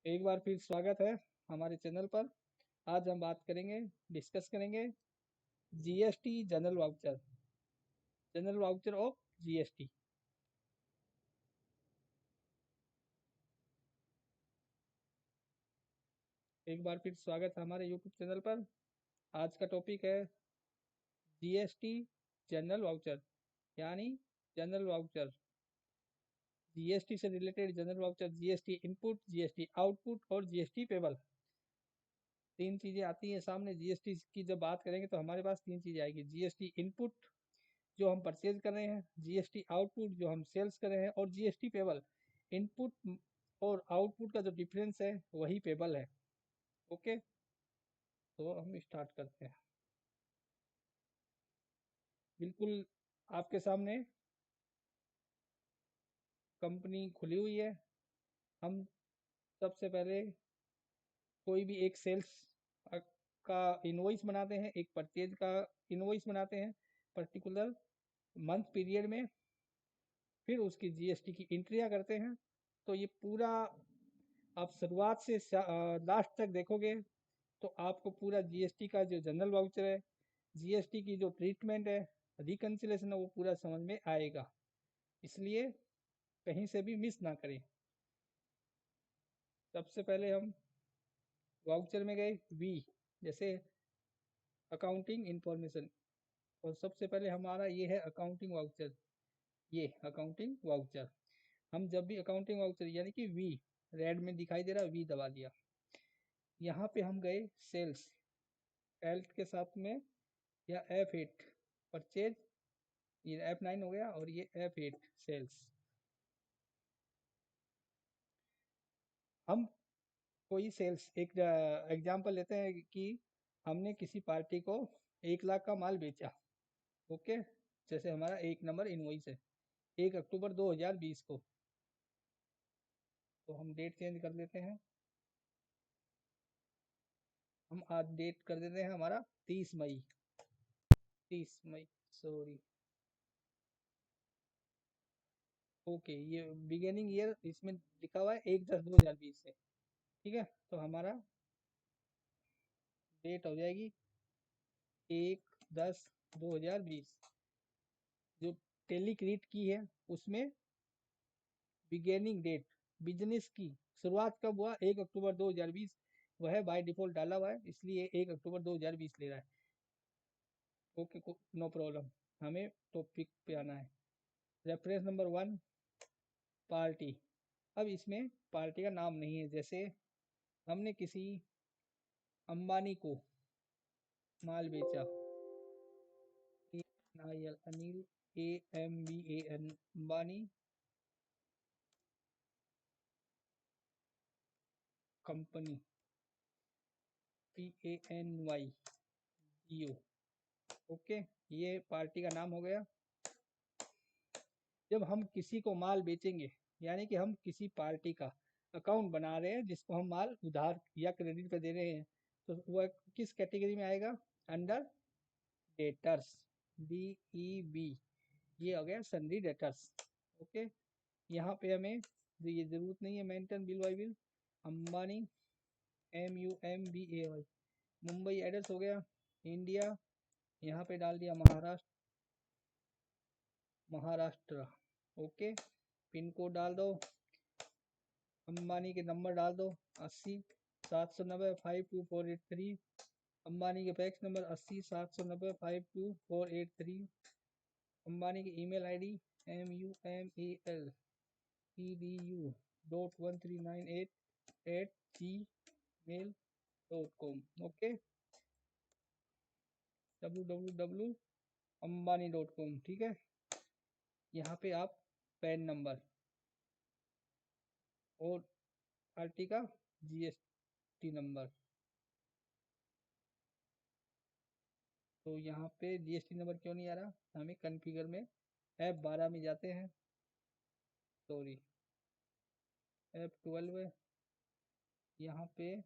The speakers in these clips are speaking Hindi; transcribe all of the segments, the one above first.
एक बार फिर स्वागत है हमारे चैनल पर। आज हम बात करेंगे, डिस्कस करेंगे GST general voucher of GST. एक बार फिर स्वागत है हमारे यूट्यूब चैनल पर। आज का टॉपिक है जीएसटी जनरल वाउचर, यानी जनरल वाउचर, जीएसटी से related general voucher, GST input, GST output और जीएसटी पेबल। तीन चीजें आती हैं सामने। जीएसटी की जब बात करेंगे तो हमारे पास तीन चीजें आएगी: जीएसटी इनपुट जो हम परचेज कर रहे हैं, जीएसटी आउटपुट जो हम सेल्स कर रहे हैं, और जीएसटी पेबल। इनपुट और आउटपुट का जो डिफरेंस है वही पेबल है। ओके, तो हम स्टार्ट करते हैं। बिल्कुल आपके सामने कंपनी खुली हुई है। हम सबसे पहले कोई भी एक सेल्स का इनवॉइस बनाते हैं, एक परचेज का इनवॉइस बनाते हैं पर्टिकुलर मंथ पीरियड में। फिर उसकी जीएसटी की एंट्रियां करते हैं। तो ये पूरा आप शुरुआत से लास्ट तक देखोगे तो आपको पूरा जीएसटी का जो जनरल वाउचर है, जीएसटी की जो ट्रीटमेंट है, रिकन्सिलेशन है, वो पूरा समझ में आएगा। इसलिए कहीं से भी मिस ना करें। सबसे पहले हम वाउचर में गए, वी जैसे अकाउंटिंग इंफॉर्मेशन, और सबसे पहले हमारा ये है अकाउंटिंग वाउचर। ये अकाउंटिंग वाउचर, हम जब भी अकाउंटिंग वाउचर यानी कि वी रेड में दिखाई दे रहा, वी दबा दिया। यहाँ पे हम गए सेल्स, एल के साथ में, या F8 परचेज, ये F9 हो गया, और ये F8 सेल्स। हम कोई सेल्स, एक एग्जांपल लेते हैं कि हमने किसी पार्टी को 1 लाख का माल बेचा। ओके, जैसे हमारा एक नंबर इनवॉइस है 1 अक्टूबर 2020 को। तो हम डेट चेंज कर देते हैं। हम आज डेट कर देते हैं हमारा 30 मई, 30 मई, सॉरी। ओके, ये बिगिनिंग ईयर इसमें लिखा हुआ है 1/10/2020 से। ठीक है, तो हमारा डेट हो जाएगी 1/10/2020। जो टेली क्रिएट की है उसमें बिगेनिंग डेट, बिजनेस की शुरुआत कब हुआ, 1 अक्टूबर 2020, वह बाय डिफॉल्ट डाला हुआ है, इसलिए 1 अक्टूबर 2020 ले रहा है। Okay, no problem. हमें टॉपिक पे आना है। Reference number 1, party. अब इसमें पार्टी का नाम नहीं है। जैसे हमने किसी अंबानी को माल बेचा, Anil, AMBAN, Ambani company, PANY, जियो। ओके, ये पार्टी का नाम हो गया। जब हम किसी को माल बेचेंगे, यानी कि हम किसी पार्टी का अकाउंट बना रहे हैं जिसको हम माल उधार या क्रेडिट पे दे रहे हैं, तो वह किस कैटेगरी में आएगा? Under debtors, DEB। ये हो गया सन्डी डेटर्स। ओके, यहाँ पे हमें ये जरूरत नहीं है maintain bill by bill. Ambani, MUMBAY, Mumbai address हो गया, इंडिया, यहाँ पे डाल दिया Maharashtra, Maharashtra. Okay, pin code डाल दो, अंबानी के नंबर डाल दो, 80 790 52483। अंबानी के फैक्स नंबर 80 790 52483। अंबानी की email ID mumalEDU.1398@gmail.com। Okay, www.ambani.com। ठीक है, यहाँ पे आप पैन नंबर और पार्टी का जीएसटी नंबर। तो यहाँ पे जीएसटी नंबर क्यों नहीं आ रहा? हमें कॉन्फ़िगर में F12 में जाते हैं, सॉरी F12 है, यहाँ पे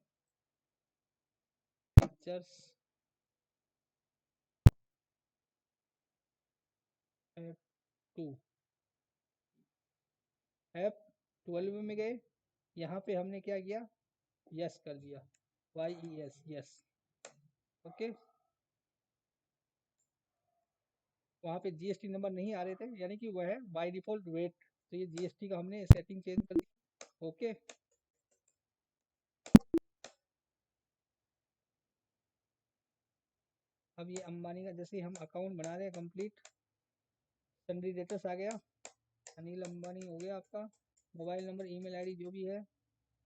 फीचर्स, F2, F12 में गए। यहाँ पे हमने क्या किया, यस कर दिया, YES, यस। ओके, वहाँ पे जीएसटी नंबर नहीं आ रहे थे, यानी कि वह है बाय डिफॉल्ट वेट, तो ये जीएसटी का हमने सेटिंग चेंज कर दी। ओके, अब ये अंबानी का जैसे हम अकाउंट बना रहे हैं कंप्लीट, सन्ड्री डेटर्स आ गया, अनिल अंबानी हो गया आपका, मोबाइल नंबर, ईमेल आईडी जो भी है,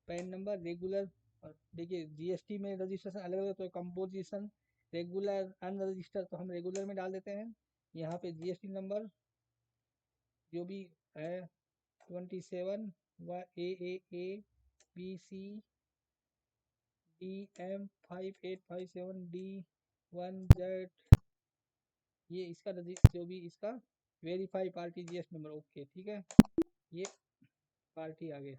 पैन नंबर, रेगुलर। और देखिए जीएसटी में रजिस्ट्रेशन अलग अलग, तो कंपोजिशन, रेगुलर, अनरजिस्टर्ड, तो हम रेगुलर में डाल देते हैं। यहाँ पे जीएसटी नंबर जो भी है 27 AAA BC DM5857D1Z, ये इसका जो भी इसका verify party GS number. Okay ठीक है, ये पार्टी आ गया,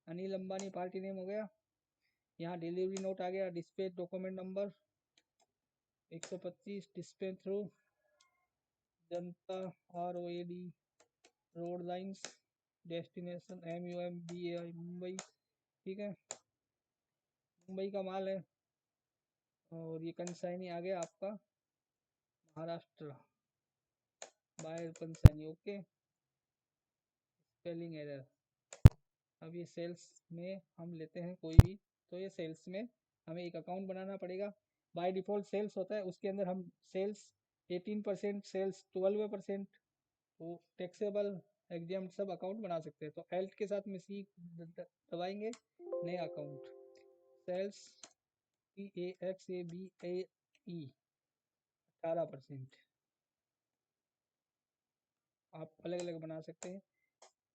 अनिल अंबानी पार्टी नेम हो गया। यहाँ डिलीवरी नोट आ गया, dispatch document number 125, dispatch through जनता ROAD road lines, destination MUMBAI Mumbai, ठीक है, मुंबई का माल है। और ये कंसाइनी आ गया आपका Maharashtra, buyer consignee. Okay, spelling error. अब ये सेल्स में हम लेते हैं कोई भी, तो ये सेल्स में हमें एक अकाउंट बनाना पड़ेगा। बाय डिफ़ॉल्ट सेल्स होता है, उसके अंदर हम सेल्स 18%, सेल्स 12%, तो टैक्सेबल एग्जाम सब अकाउंट बना सकते हैं। तो एल्ट के साथ में सी दबाएंगे, नया अकाउंट, सेल्स EAXABAE 18%, आप अलग अलग बना सकते हैं।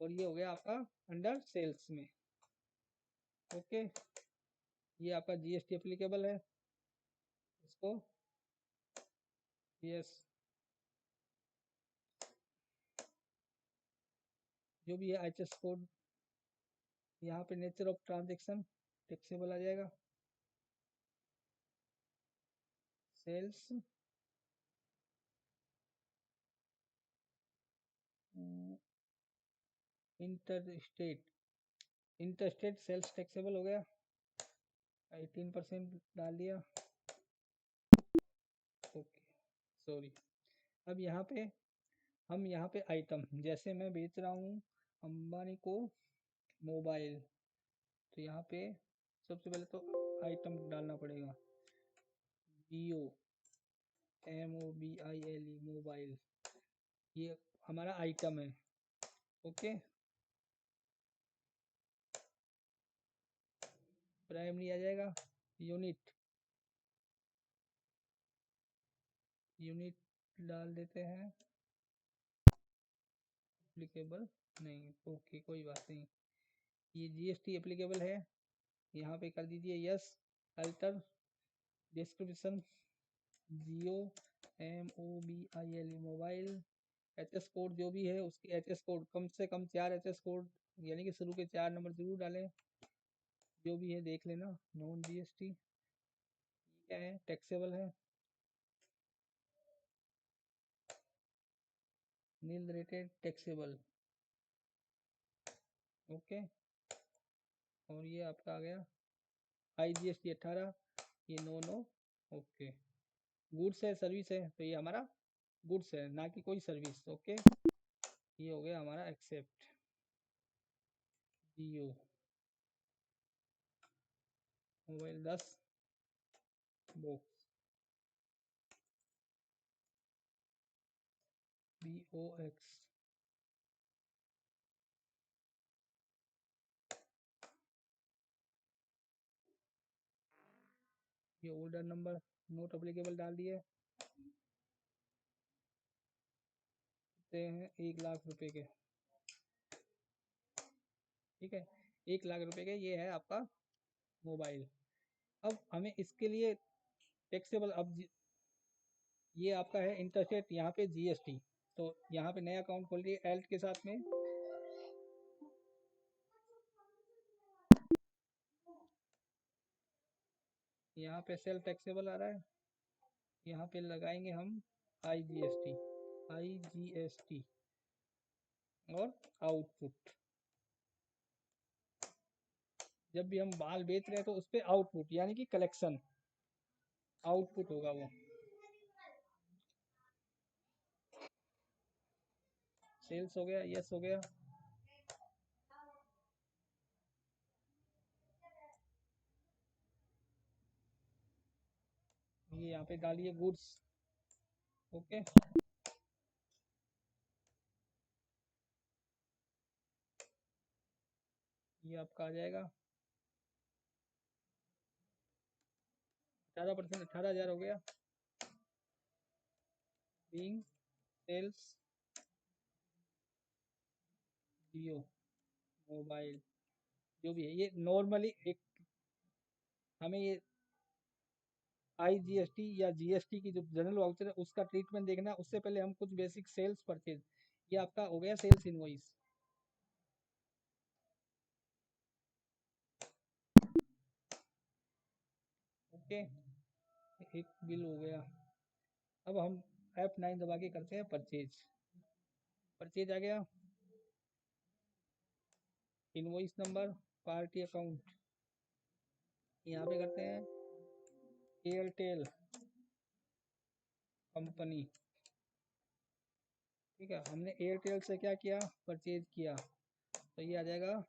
और ये हो गया आपका अंडर सेल्स में। ओके, ये आपका जीएसटी एप्लीकेबल है, इसको यस, जो भी है एचएस कोड, यहाँ पे नेचर ऑफ ट्रांजेक्शन टैक्सेबल आ जाएगा, sales inter state sales taxable हो गया, 18% डाल दिया। Okay, sorry. अब यहाँ पे हम यहाँ पे आइटम, जैसे मैं बेच रहा हूँ अंबानी को मोबाइल, तो यहाँ पे सबसे पहले तो आइटम डालना पड़ेगा, जियो MOBILE मोबाइल, ये हमारा आइटम है। ओके, प्राइमरी आ जाएगा, यूनिट, यूनिट डाल देते हैं, एप्लीकेबल नहीं, ओके कोई बात नहीं, ये जीएसटी एप्लीकेबल है, यहाँ पे कर दीजिए यस। अल्टर डिस्क्रिप्शन, जियो MOBILE मोबाइल, एचएस कोड जो भी है उसकी एचएस कोड कम से कम 4 एचएस कोड, यानी कि शुरू के 4 नंबर जरूर डालें, जो भी है देख लेना। नॉन जीएसटी क्या है, टैक्सेबल है, नील रेटेड टैक्सेबल। ओके, और ये आपका आ गया IGST 18, ये नो। ओके, गुड्स है सर्विस है, तो ये हमारा गुड्स है, ना कि कोई सर्विस। ओके, ये हो गया हमारा एक्सेप्ट। जियो मोबाइल 10 बॉक्स, BOX, ये ऑर्डर नंबर नोट अप्लीकेबल डाल दिए, ते हैं 1 लाख रुपए के, ठीक है, 1 लाख रुपए के ये है आपका मोबाइल। अब हमें इसके लिए टैक्सेबल, अब ये आपका है इंटरस्टेट, यहाँ पे जीएसटी, तो यहाँ पे नया अकाउंट खोल दिए एल्ट के साथ में, यहाँ पे सेल्फ टैक्सेबल आ रहा है, यहाँ पे लगाएंगे हम IGST और आउटपुट, जब भी हम माल बेच रहे हैं तो उस पर आउटपुट यानी कि कलेक्शन आउटपुट होगा वो। सेल्स हो गया, यस हो गया। ये यहाँ पे डालिए गुड्स। ओके, ये आपका आ जाएगा 18%, 18,000 हो गया। बीइंग सेल्स जियो मोबाइल, जो भी है ये नॉर्मली एक हमें ये IGST या GST की जो जनरल वाउचर है उसका ट्रीटमेंट देखना है। उससे पहले हम कुछ बेसिक सेल्स परचेज, ये आपका हो गया सेल्स इनवॉइस। ओके, एक बिल हो गया। अब हम F9 दबा के करते हैं परचेज। परचेज आ गया, इनवॉइस नंबर, पार्टी अकाउंट, यहाँ पे करते हैं एयरटेल कंपनी। ठीक है, हमने एयरटेल से क्या किया, परचेज किया, तो ये आ जाएगा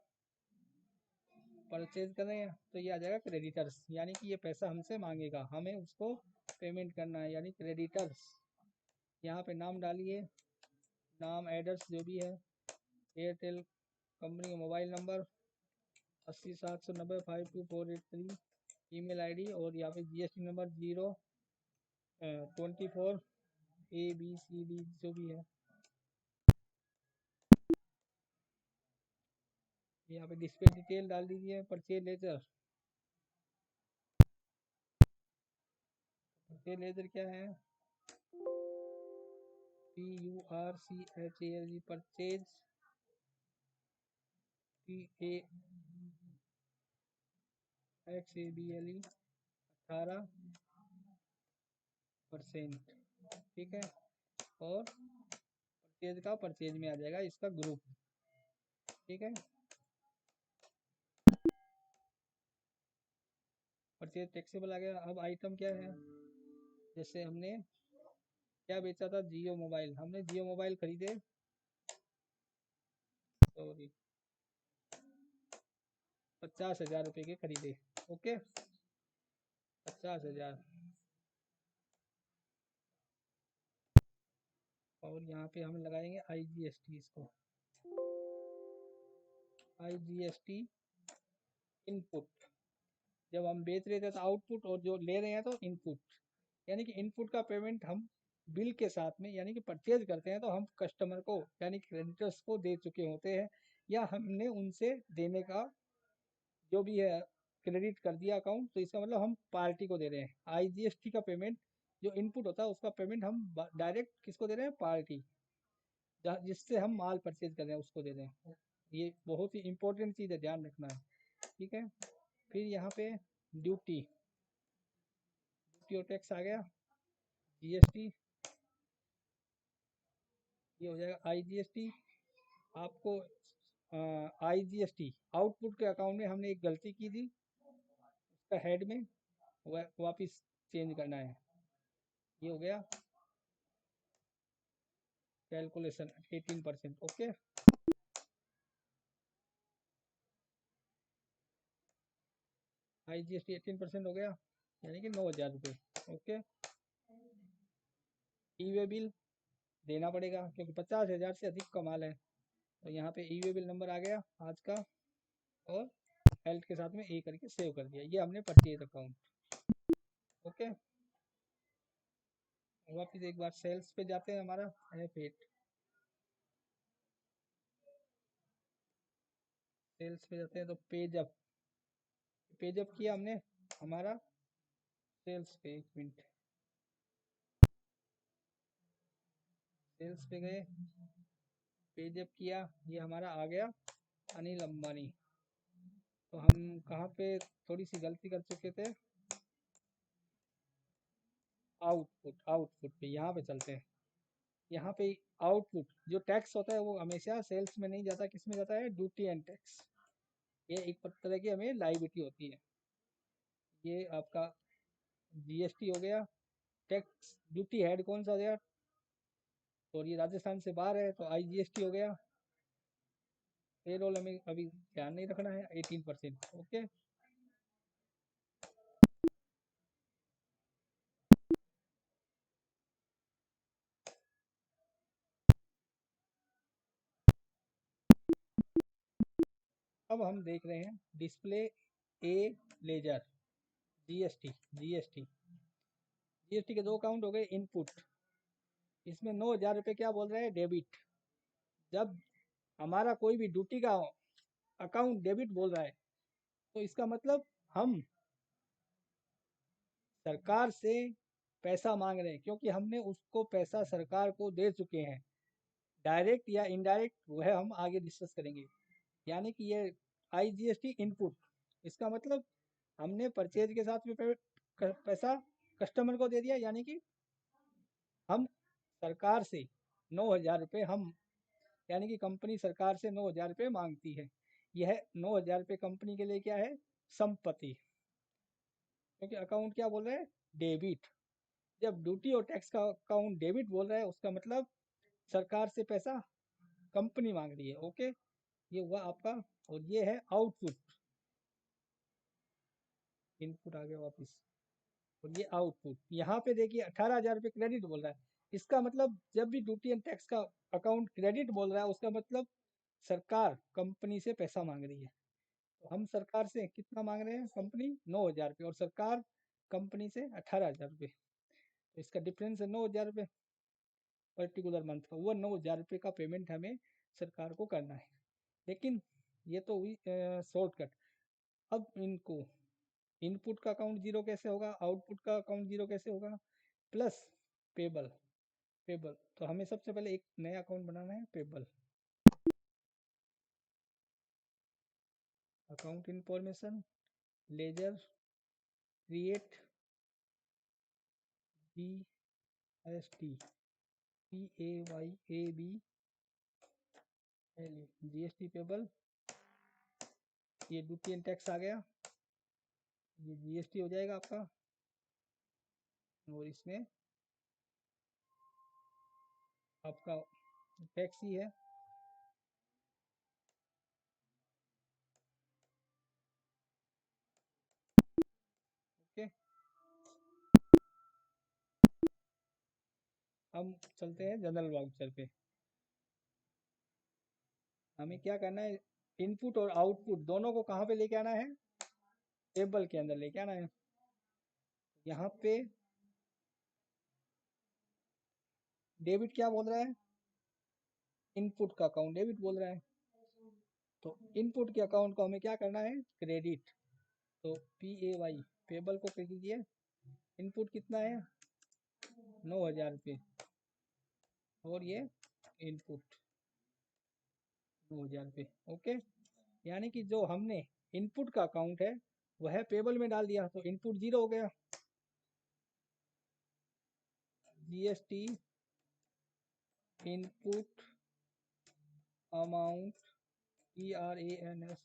परचेज कर रहे हैं तो ये आ जाएगा क्रेडिटर्स, यानी कि ये पैसा हमसे मांगेगा, हमें उसको पेमेंट करना है, यानी क्रेडिटर्स। यहाँ पे नाम डालिए, नाम एड्रेस जो भी है, एयरटेल कंपनी का मोबाइल नंबर 80 790 52 483, ईमेल आईडी, और यहाँ पे GST नंबर 024 ABCD जो भी है। यहाँ पे डिस्प्ले डिटेल डाल दीजिए, परचेज लेजर। परचेज लेजर क्या है, PURCHALG, परचेज, PAXABLE 18%। ठीक है, और परचेज का परचेज में आ जाएगा इसका ग्रुप। ठीक है, परचेज टैक्सेबल आ गया। अब आइटम क्या है, जैसे हमने क्या बेचा था, जियो मोबाइल, हमने जियो मोबाइल खरीदे, सॉरी 50,000 रुपये के खरीदे। ओके, 50,000, और यहाँ पे हम लगाएंगे IGST, इसको IGST इनपुट। जब हम बेच रहे थे तो आउटपुट, और जो ले रहे हैं तो इनपुट, यानी कि इनपुट का पेमेंट हम बिल के साथ में, यानी कि परचेज करते हैं तो हम कस्टमर को यानी क्रेडिटर्स को दे चुके होते हैं, या हमने उनसे देने का जो भी है क्रेडिट कर दिया अकाउंट, तो इसका मतलब हम पार्टी को दे रहे हैं। IGST का पेमेंट जो इनपुट होता है उसका पेमेंट हम डायरेक्ट किसको दे रहे हैं, पार्टी जिससे हम माल परचेज कर रहे हैं उसको दे रहे हैं। ये बहुत ही इंपॉर्टेंट चीज़ है, ध्यान रखना है। ठीक है, फिर यहाँ पे ड्यूटी, ड्यूटी और टैक्स आ गया, GST, ये हो जाएगा IGST। आपको IGST आउटपुट के अकाउंट में हमने एक गलती की थी, उसका हेड में वापिस चेंज करना है। ये हो गया कैलकुलेशन 18%। ओके, IGST 18% हो गया, यानी कि 9,000 रुपये। ओके, ई वे बिल देना पड़ेगा क्योंकि 50,000 से अधिक का माल है, तो यहाँ पे ई वे बिल नंबर आ गया आज का, और हेल्थ के साथ में ए करके सेव कर दिया। ये हमने परचेज अकाउंट। ओके, वापिस एक बार सेल्स पे जाते हैं, हमारा F8 सेल्स पे जाते हैं तो पेजअप, पेजअप किया हमने हमारा सेल्स पे, एक मिनट, सेल्स पे गए, पेजअप किया, ये हमारा आ गया अनिल अंबानी। तो हम कहाँ पे थोड़ी सी गलती कर चुके थे, आउटपुट, आउटपुट पे यहाँ पे चलते हैं। यहाँ पे आउटपुट जो टैक्स होता है वो हमेशा सेल्स में नहीं जाता, किस में जाता है, ड्यूटी एंड टैक्स। ये एक तरह की हमें लाइबिलिटी होती है। ये आपका जीएसटी हो गया। टैक्स ड्यूटी हेड कौन सा हो गया, और ये राजस्थान से बाहर है तो आईजीएसटी हो गया। पेरोल हमें अभी ध्यान नहीं रखना है, 18%। ओके, अब हम देख रहे हैं डिस्प्ले ए लेजर जीएसटी। जीएसटी जीएसटी के दो अकाउंट हो गए। इनपुट, इसमें 9,000 रुपये क्या बोल रहे हैं, डेबिट। जब हमारा कोई भी ड्यूटी का अकाउंट डेबिट बोल रहा है तो इसका मतलब हम सरकार से पैसा मांग रहे हैं, क्योंकि हमने उसको पैसा सरकार को दे चुके हैं। डायरेक्ट या इनडायरेक्ट वह हम आगे डिस्कस करेंगे। यानी कि ये आईजीएसटी इनपुट, इसका मतलब हमने परचेज के साथ में पैसा कस्टमर को दे दिया, यानी कि हम सरकार से 9,000 रुपये हम, यानी कि कंपनी सरकार से 9,000 रुपये मांगती है। यह 9,000 रुपये कंपनी के लिए क्या है, संपत्ति। क्योंकि अकाउंट क्या बोल रहे हैं, डेबिट। जब ड्यूटी और टैक्स का अकाउंट डेबिट बोल रहा है उसका मतलब सरकार से पैसा कंपनी मांग रही है। ओके, ये हुआ आपका। और ये है आउटपुट। इनपुट आ गया वापस, और ये आउटपुट। यहाँ पे देखिए 18,000 रुपये क्रेडिट बोल रहा है। इसका मतलब जब भी ड्यूटी एंड टैक्स का अकाउंट क्रेडिट बोल रहा है उसका मतलब सरकार कंपनी से पैसा मांग रही है। तो हम सरकार से कितना मांग रहे हैं, कंपनी 9,000 रुपये, और सरकार कंपनी से 18,000 रुपये। तो इसका डिफरेंस है 9,000 रुपये पर्टिकुलर मंथ का। वो 9,000 रुपये का पेमेंट हमें सरकार को करना है। लेकिन ये तो हुई शॉर्टकट। अब इनको इनपुट का अकाउंट जीरो कैसे होगा, आउटपुट का अकाउंट जीरो कैसे होगा, प्लस पेबल। पेबल तो हमें सबसे पहले एक नया अकाउंट बनाना है, payable. Account information, ledger, create, GST, PAYABL, GST payable. ये ड्यूटी एंड टैक्स आ गया, ये जीएसटी हो जाएगा आपका, और इसमें आपका टैक्स ही है। ओके, हम चलते हैं जनरल वाउचर पे। हमें क्या करना है, इनपुट और आउटपुट दोनों को कहाँ पे लेके आना है, टेबल के अंदर लेके आना है। यहाँ पे डेबिट क्या बोल रहा है, इनपुट का अकाउंट डेबिट बोल रहा है। तो इनपुट के अकाउंट को हमें क्या करना है, क्रेडिट। तो PAY, पेबल को पे कीजिए। इनपुट कितना है, 9,000 रुपये, और ये इनपुट 9,000 रुपये। ओके, यानी कि जो हमने इनपुट का अकाउंट है वह पेबल में डाल दिया, तो इनपुट जीरो हो गया। GST input amount, TRANS,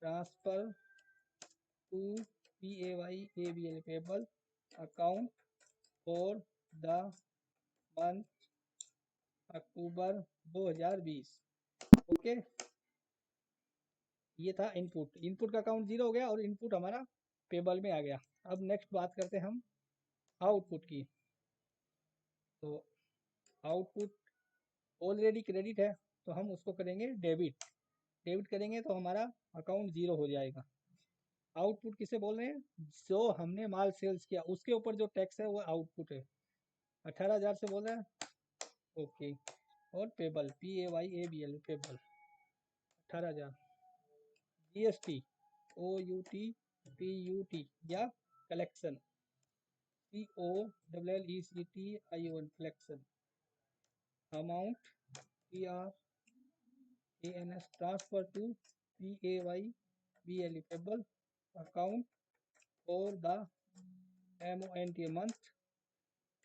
transfer to PAYABL, payable account for the month October 2020। Okay, ये था इनपुट। इनपुट का अकाउंट जीरो हो गया और इनपुट हमारा पेबल में आ गया। अब नेक्स्ट बात करते हैं हम आउटपुट की। तो आउटपुट ऑलरेडी क्रेडिट है तो हम उसको करेंगे डेबिट। डेबिट करेंगे तो हमारा अकाउंट जीरो हो जाएगा। आउटपुट किसे बोल रहे हैं, जो हमने माल सेल्स किया उसके ऊपर जो टैक्स है वो आउटपुट है। 18,000 से बोल रहे हैं। ओके, और payable, PAYABL, payable 18,000। GST, OUTPUT या collection, COLLECTION, collection. Amount, TRANS, transfer to PAYBL, payable account for the MONT, month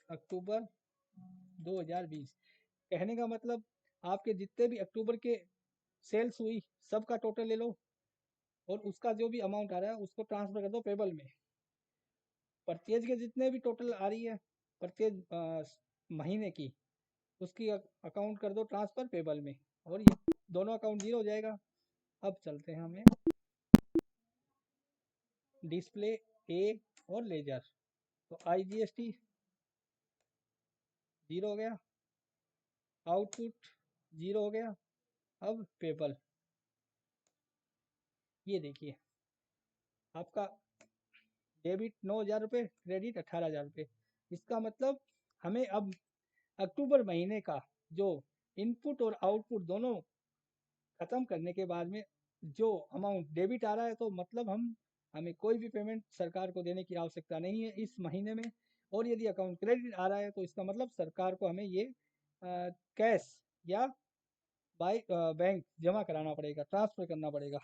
October 2020। कहने का मतलब आपके जितने भी अक्टूबर के सेल्स हुई सबका टोटल ले लो, और उसका जो भी अमाउंट आ रहा है उसको ट्रांसफर कर दो पेबल में। परचेज के जितने भी टोटल आ रही है परचेज महीने की, उसकी अकाउंट कर दो ट्रांसफर पेबल में, और ये दोनों अकाउंट जीरो हो जाएगा। अब चलते हैं हमें डिस्प्ले ए और लेजर। तो IGST जीरो हो गया, आउटपुट जीरो हो गया। अब पेबल, ये देखिए आपका डेबिट 9,000 रुपये, क्रेडिट 18,000 रुपये। इसका मतलब हमें अब अक्टूबर महीने का जो इनपुट और आउटपुट दोनों खत्म करने के बाद में जो अमाउंट डेबिट आ रहा है, तो मतलब हमें कोई भी पेमेंट सरकार को देने की आवश्यकता नहीं है इस महीने में। और यदि अकाउंट क्रेडिट आ रहा है तो इसका मतलब सरकार को हमें ये कैश या बाय बैंक जमा कराना पड़ेगा, ट्रांसफर करना पड़ेगा।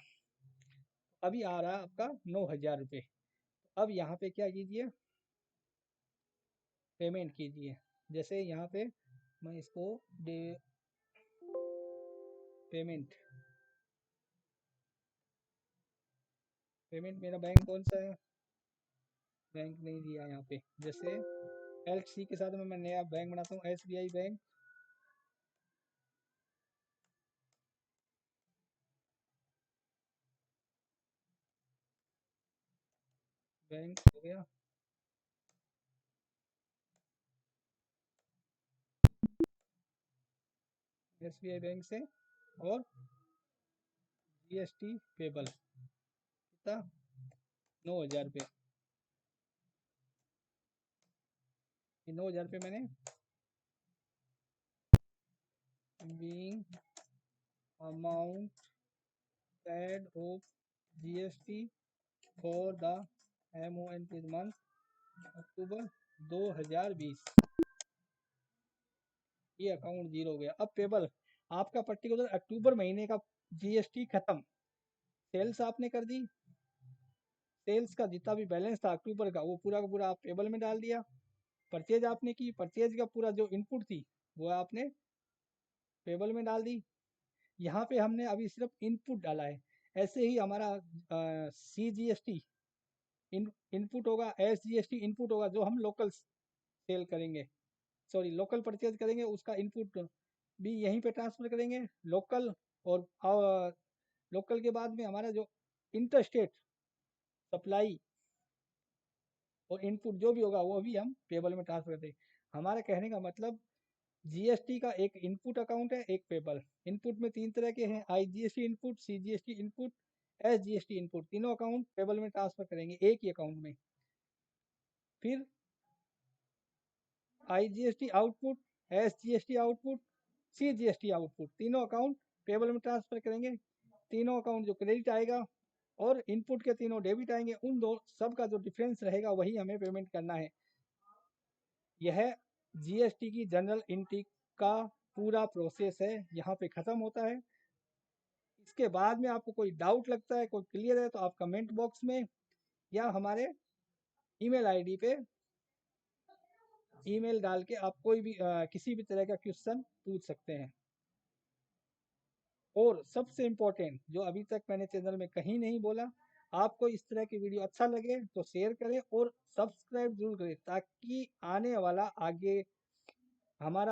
अभी आ रहा है आपका 9,000 रुपये। अब यहाँ पे क्या कीजिए, पेमेंट कीजिए। जैसे यहाँ पे मैं इसको डे पेमेंट पेमेंट मेरा बैंक कौन सा है, बैंक नहीं दिया यहाँ पे। जैसे LC के साथ में मैं नया बैंक बनाता हूँ, SBI बैंक। बैंक हो गया, SBI बैंक से। और GST पेबल कितना, 9,000 रुपये। 9,000 रुपये मैंने being amount paid of GST for the MONT month October 2020, ये अकाउंट जीरो हो गया। अब पेबल आपका पर्टिकुलर अक्टूबर महीने का GST खत्म, सेल्स आपने कर दी, सेल्स का जितना भी बैलेंस था अक्टूबर का वो पूरा का पूरा आप पेबल में डाल दिया। परचेज आपने की, परचेज का पूरा जो इनपुट थी वो आपने पेबल में डाल दी। यहाँ पे हमने अभी सिर्फ इनपुट डाला है। ऐसे ही हमारा CGST इनपुट होगा, SGST इनपुट होगा, जो हम लोकल सेल करेंगे, सॉरी लोकल परचेज करेंगे, उसका इनपुट भी यहीं पे ट्रांसफर करेंगे लोकल। और लोकल के बाद में हमारा जो इंटर स्टेट सप्लाई और इनपुट जो भी होगा वो भी हम पेबल में ट्रांसफर करते हैं। हमारे कहने का मतलब GST का एक इनपुट अकाउंट है, एक पेबल। इनपुट में 3 तरह के हैं, IGST input, CGST input, SGST input. तीनों अकाउंट पेबल में ट्रांसफर करेंगे एक ही अकाउंट में। फिर IGST output, SGST output, CGST output, तीनों अकाउंट पेबल में ट्रांसफर करेंगे। तीनों अकाउंट जो क्रेडिट आएगा और इनपुट के तीनों डेबिट आएंगे, उन दो सब का जो डिफरेंस रहेगा वही हमें पेमेंट करना है। यह GST की जनरल एंट्री का पूरा प्रोसेस है, यहाँ पे ख़त्म होता है। इसके बाद में आपको कोई डाउट लगता है, कोई क्लियर है, तो आप कमेंट बॉक्स में या हमारे ईमेल आईडी पे ईमेल डाल के आप कोई भी किसी भी तरह का क्वेश्चन पूछ सकते हैं। और सबसे इम्पोर्टेंट जो अभी तक मैंने चैनल में कहीं नहीं बोला, आपको इस तरह की वीडियो अच्छा लगे तो शेयर करें और सब्सक्राइब जरूर करें, ताकि आने वाला आगे हमारा